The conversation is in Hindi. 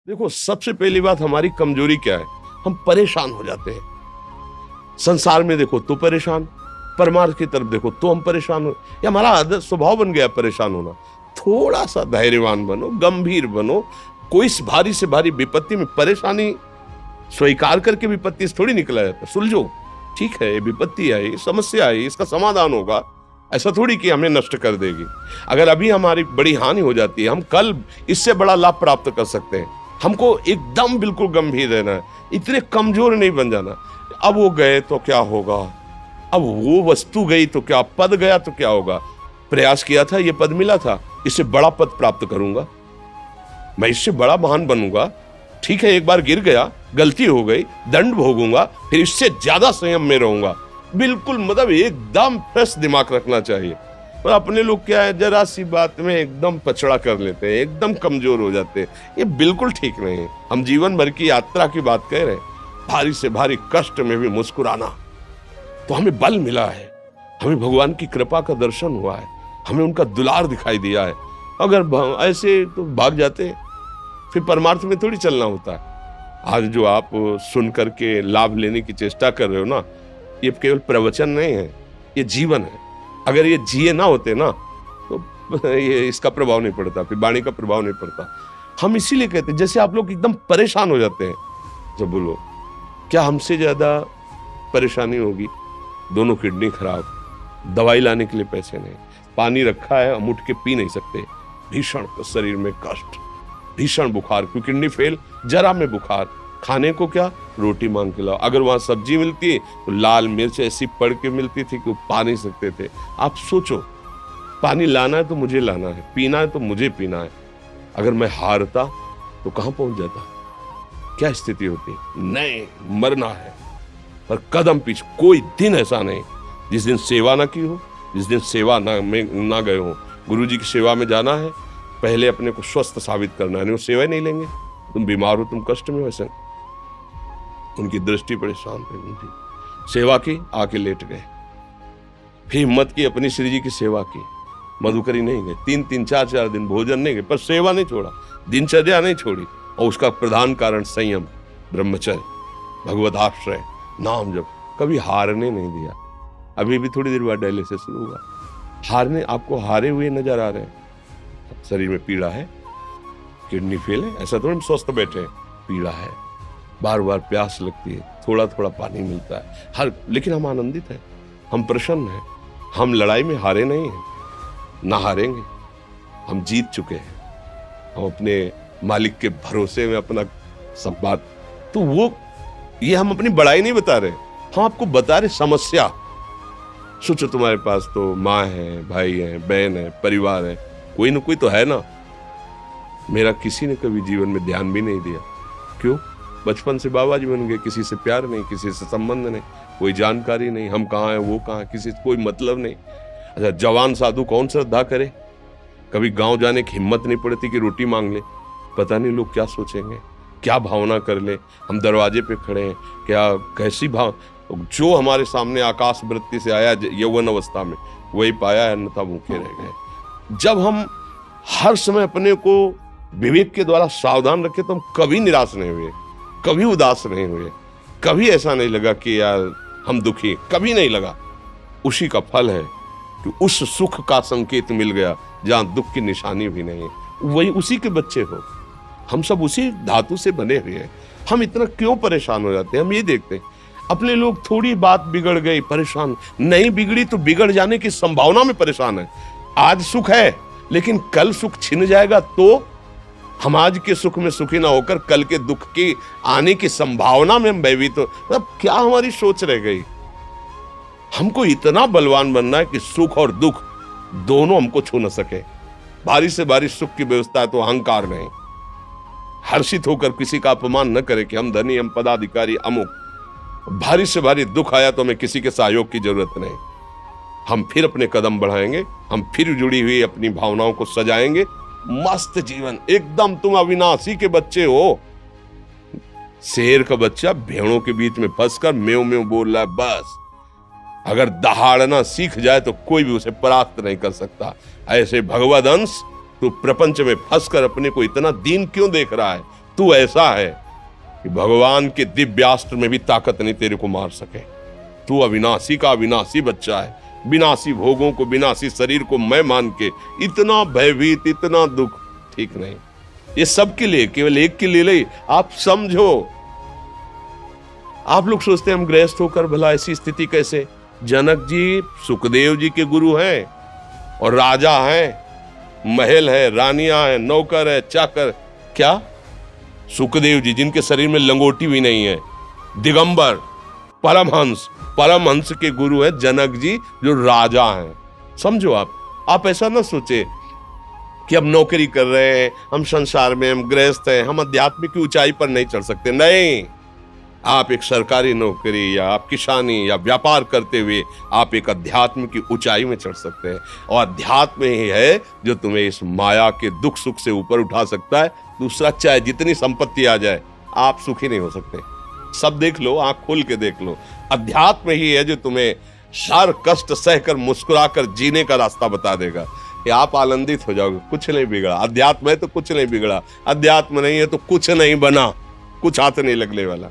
देखो, सबसे पहली बात हमारी कमजोरी क्या है, हम परेशान हो जाते हैं। संसार में देखो तो परेशान, परमार्थ की तरफ देखो तो हम परेशान हो, ये हमारा आदत स्वभाव बन गया परेशान होना। थोड़ा सा धैर्यवान बनो, गंभीर बनो। कोई इस भारी से भारी विपत्ति में परेशानी स्वीकार करके विपत्ति से थोड़ी निकला जाता। सुलझो, ठीक है, ये विपत्ति आई, समस्या आई, इसका समाधान होगा। ऐसा थोड़ी कि हमें नष्ट कर देगी। अगर अभी हमारी बड़ी हानि हो जाती है, हम कल इससे बड़ा लाभ प्राप्त कर सकते हैं। हमको एकदम बिल्कुल गंभीर रहना है, इतने कमजोर नहीं बन जाना। अब वो गए तो क्या होगा, अब वो वस्तु गई तो क्या, पद गया तो क्या होगा। प्रयास किया था, ये पद मिला था, इससे बड़ा पद प्राप्त करूंगा, मैं इससे बड़ा महान बनूंगा। ठीक है, एक बार गिर गया, गलती हो गई, दंड भोगूंगा, फिर इससे ज्यादा संयम में रहूंगा। बिल्कुल मतलब एकदम फ्रेश दिमाग रखना चाहिए। और अपने लोग क्या है, जरा सी बात में एकदम पछड़ा कर लेते हैं, एकदम कमजोर हो जाते हैं। ये बिल्कुल ठीक नहीं है। हम जीवन भर की यात्रा की बात कह रहे हैं, भारी से भारी कष्ट में भी मुस्कुराना, तो हमें बल मिला है, हमें भगवान की कृपा का दर्शन हुआ है, हमें उनका दुलार दिखाई दिया है। अगर ऐसे तो भाग जाते फिर परमार्थ में थोड़ी चलना होता है। आज जो आप सुन करके लाभ लेने की चेष्टा कर रहे हो ना, ये केवल प्रवचन नहीं है, ये जीवन है। अगर ये जिए ना होते ना तो ये इसका प्रभाव नहीं पड़ता, फिर वाणी का प्रभाव नहीं पड़ता। हम इसीलिए कहते हैं, जैसे आप लोग एकदम परेशान हो जाते हैं जब बोलो, क्या हमसे ज्यादा परेशानी होगी? दोनों किडनी खराब, दवाई लाने के लिए पैसे नहीं, पानी रखा है हम उठ के पी नहीं सकते, भीषण शरीर में कष्ट, भीषण बुखार, क्योंकि किडनी फेल, जरा में बुखार, खाने को क्या, रोटी मांग के लाओ। अगर वहां सब्जी मिलती है तो लाल मिर्च ऐसी पड़ के मिलती थी कि वो पा नहीं सकते थे। आप सोचो, पानी लाना है तो मुझे लाना है, पीना है तो मुझे पीना है। अगर मैं हारता तो कहां पहुंच जाता, क्या स्थिति होती? नहीं, मरना है, पर कदम पीछे। कोई दिन ऐसा नहीं जिस दिन सेवा ना की हो, जिस दिन सेवा ना गए हो। गुरु जी की सेवा में जाना है, पहले अपने को स्वस्थ साबित करना है, नहीं वो सेवा ही नहीं लेंगे। तुम बीमार हो, तुम कष्ट में, वैसे उनकी दृष्टि बड़ी शांत है, उनकी सेवा की, आके लेट गए। फिर हिम्मत की, अपनी श्री जी की सेवा की, मधुकरी नहीं गए, 3-3 4-4 दिन भोजन नहीं गए, पर सेवा नहीं छोड़ा, दिनचर्या नहीं छोड़ी। और उसका प्रधान कारण संयम, ब्रह्मचर्य, भगवदाश्रय, नाम जप, कभी हारने नहीं दिया। अभी भी थोड़ी देर बाद डायलिसिस शुरू हुआ, हारने, आपको हारे हुए नजर आ रहे हैं। शरीर में पीड़ा है, किडनी फेल है, ऐसा तो हम स्वस्थ बैठे हैं, पीड़ा है, बार बार प्यास लगती है, थोड़ा थोड़ा पानी मिलता है, लेकिन हम आनंदित हैं, हम प्रसन्न हैं। हम लड़ाई में हारे नहीं हैं, ना हारेंगे, हम जीत चुके हैं। हम अपने मालिक के भरोसे में अपना सब बात, तो वो ये हम अपनी बड़ाई नहीं बता रहे, हम आपको बता रहे समस्या। सोचो, तुम्हारे पास तो माँ है, भाई है, बहन है, परिवार है, कोई ना कोई तो है ना। मेरा किसी ने कभी जीवन में ध्यान भी नहीं दिया, क्यों? बचपन से बाबा जी बन गए, किसी से प्यार नहीं, किसी से संबंध नहीं, कोई जानकारी नहीं, हम कहाँ हैं, वो कहाँ, किसी से कोई मतलब नहीं। अच्छा, जवान साधु कौन श्रद्धा करे? कभी गांव जाने की हिम्मत नहीं पड़ती कि रोटी मांग ले, पता नहीं लोग क्या सोचेंगे, क्या भावना कर ले। हम दरवाजे पे खड़े हैं, क्या कैसी भाव, जो हमारे सामने आकाश वृत्ति से आया यौवन अवस्था में, वही पाया, अन्यथा भूखे रह गए। जब हम हर समय अपने को विवेक के द्वारा सावधान रखे तो हम कभी निराश नहीं हुए, कभी उदास नहीं हुए, कभी ऐसा नहीं लगा कि यार हम दुखी, कभी नहीं लगा। उसी का फल है कि उस सुख का संकेत मिल गया जहां दुख की निशानी भी नहीं है, वही उसी के बच्चे हो। हम सब उसी धातु से बने हुए हैं। हम इतना क्यों परेशान हो जाते हैं? हम ये देखते हैं, अपने लोग थोड़ी बात बिगड़ गई परेशान, नहीं बिगड़ी तो बिगड़ जाने की संभावना में परेशान है। आज सुख है, लेकिन कल सुख छिन जाएगा तो हम आज के सुख में सुखी ना होकर कल के दुख की आने की संभावना में हम भयभीत तो मतलब क्या हमारी सोच रह गई? हमको इतना बलवान बनना है कि सुख और दुख दोनों हमको छू न सके। भारी से भारी सुख की व्यवस्था है तो अहंकार नहीं, हर्षित होकर किसी का अपमान न करे कि हम धनी, हम पदाधिकारी, अमुक। भारी से भारी दुख आया तो हमें किसी के सहयोग की जरूरत नहीं, हम फिर अपने कदम बढ़ाएंगे, हम फिर जुड़ी हुई अपनी भावनाओं को सजाएंगे। मस्त जीवन एकदम। तुम अविनाशी के बच्चे हो। शेर का बच्चा भेड़ों के बीच में फंसकर म्यों म्यों बोल रहा है, बस अगर दहाड़ना सीख जाए तो कोई भी उसे परास्त नहीं कर सकता। ऐसे भगवद अंश तू प्रपंच में फंसकर अपने को इतना दीन क्यों देख रहा है? तू ऐसा है कि भगवान के दिव्यास्त्र में भी ताकत नहीं तेरे को मार सके। तू अविनाशी का अविनाशी बच्चा है, विनाशी भोगों को, विनाशी शरीर को मैं मान के इतना भयभीत, इतना दुख ठीक नहीं। ये सबके लिए, केवल एक के लिए नहीं। आप समझो, आप लोग सोचते हैं हम गृहस्थ होकर भला ऐसी स्थिति कैसे। जनक जी सुखदेव जी के गुरु हैं और राजा हैं, महल है, रानियां हैं, नौकर है, चाकर। क्या सुखदेव जी जिनके शरीर में लंगोटी भी नहीं है, दिगंबर, परमहंस, परमहंस के गुरु हैं जनक जी जो राजा हैं। समझो आप ऐसा ना सोचे कि हम नौकरी कर रहे हैं, हम संसार में, हम गृहस्थ हैं, हम अध्यात्म की ऊंचाई पर नहीं चढ़ सकते। नहीं, आप एक सरकारी नौकरी या आप किसानी या व्यापार करते हुए आप एक अध्यात्म की ऊंचाई में चढ़ सकते हैं। और अध्यात्म ही है जो तुम्हें इस माया के दुख सुख से ऊपर उठा सकता है। दूसरा, चाहे जितनी संपत्ति आ जाए, आप सुखी नहीं हो सकते। सब देख लो, आंख खोल के देख लो, अध्यात्म ही है जो तुम्हें हर कष्ट सहकर मुस्कुराकर जीने का रास्ता बता देगा कि आप आनंदित हो जाओगे। कुछ नहीं बिगड़ा, अध्यात्म है तो कुछ नहीं बिगड़ा, अध्यात्म नहीं है तो कुछ नहीं बना, कुछ हाथ नहीं लगने वाला।